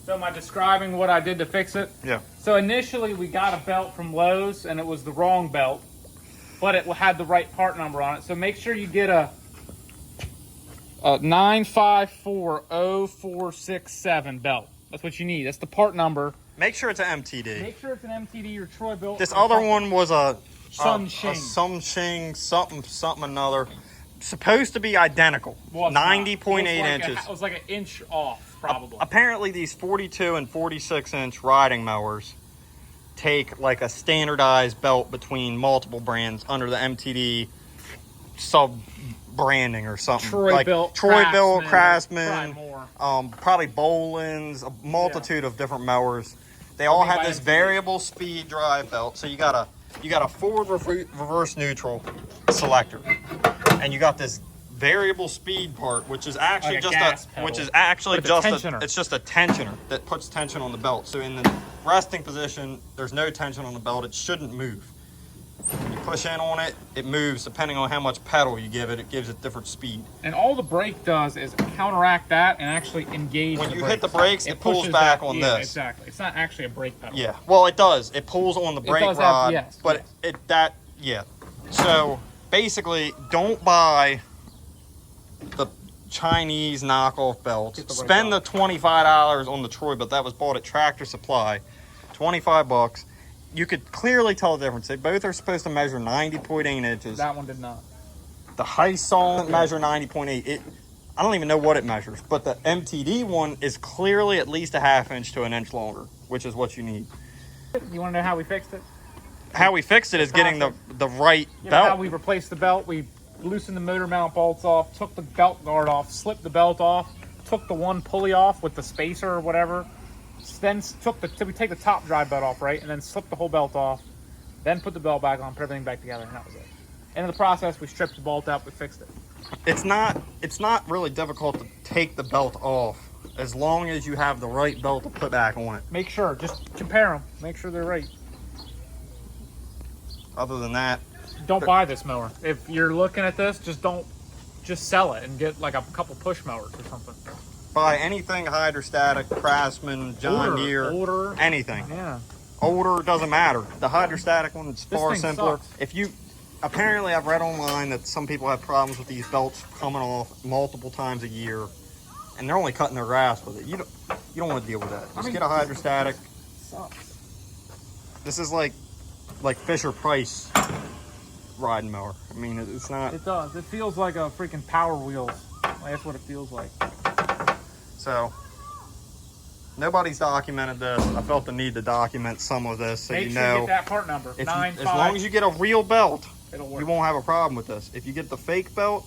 So am I describing what I did to fix it? Yeah. So initially we got a belt from Lowe's and it was the wrong belt, but it had the right part number on it. So make sure you get a 9540467 belt. That's what you need. That's the part number. Make sure it's an MTD. Make sure it's an MTD or Troy built. This other one was a Sunshing. something another. Supposed to be identical. 90.8 inches. It was like an inch off, probably. Apparently, these 42 and 46 inch riding mowers take like a standardized belt between multiple brands under the MTD sub branding or something. Troy built, Craftsman, probably Boland's, a multitude of different mowers. They all have this variable speed drive belt. So you got a forward reverse neutral selector, and you got this variable speed part, which is actually like just a tensioner that puts tension on the belt. So in the resting position, there's no tension on the belt. It shouldn't move. When you push in on it, it moves depending on how much pedal you give it. It gives it different speed. And all the brake does is counteract that and actually engage. When you hit the brakes, it pulls back on this. Exactly. It's not actually a brake pedal. Yeah. Well, it does. It pulls on the brake rod. So basically, don't buy the Chinese knockoff belts. Spend the $25 on the Troy belt that was bought at Tractor Supply. $25. You could clearly tell the difference. They both are supposed to measure 90.8 inches. That one did not. The Hyson measure 90.8. I don't even know what it measures, but the MTD one is clearly at least a ½ inch to an inch longer, which is what you need. You want to know how we fixed it? How we fixed it is getting the right belt. How we replaced the belt? We loosened the motor mount bolts off, took the belt guard off, slipped the belt off, took the one pulley off with the spacer or whatever. Then we take the top drive belt off, right? And then slip the whole belt off. Then put the belt back on, put everything back together, and that was it. End of the process, we stripped the bolt out, we fixed it. It's not really difficult to take the belt off as long as you have the right belt to put back on it. Make sure, just compare them. Make sure they're right. Other than that, don't buy this mower. If you're looking at this, just sell it and get like a couple push mowers or something. Buy anything hydrostatic, Craftsman, John Deere, anything. Yeah. Older, doesn't matter. The hydrostatic one is far simpler. Sucks. Apparently I've read online that some people have problems with these belts coming off multiple times a year, and they're only cutting their grass with it. You don't want to deal with that. Just get a hydrostatic. Sucks. This is like Fisher Price riding mower. I mean, it's not. It does. It feels like a freaking Power Wheels. That's what it feels like. So, nobody's documented this. I felt the need to document some of this so Make sure you get that part number. As long as you get a real belt, it'll work. You won't have a problem with this. If you get the fake belt,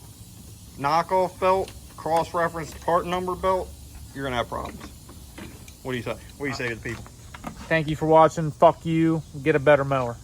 knockoff belt, cross-referenced part number belt, you're going to have problems. What do you say? What do you say to the people? Thank you for watching. Fuck you. Get a better mower.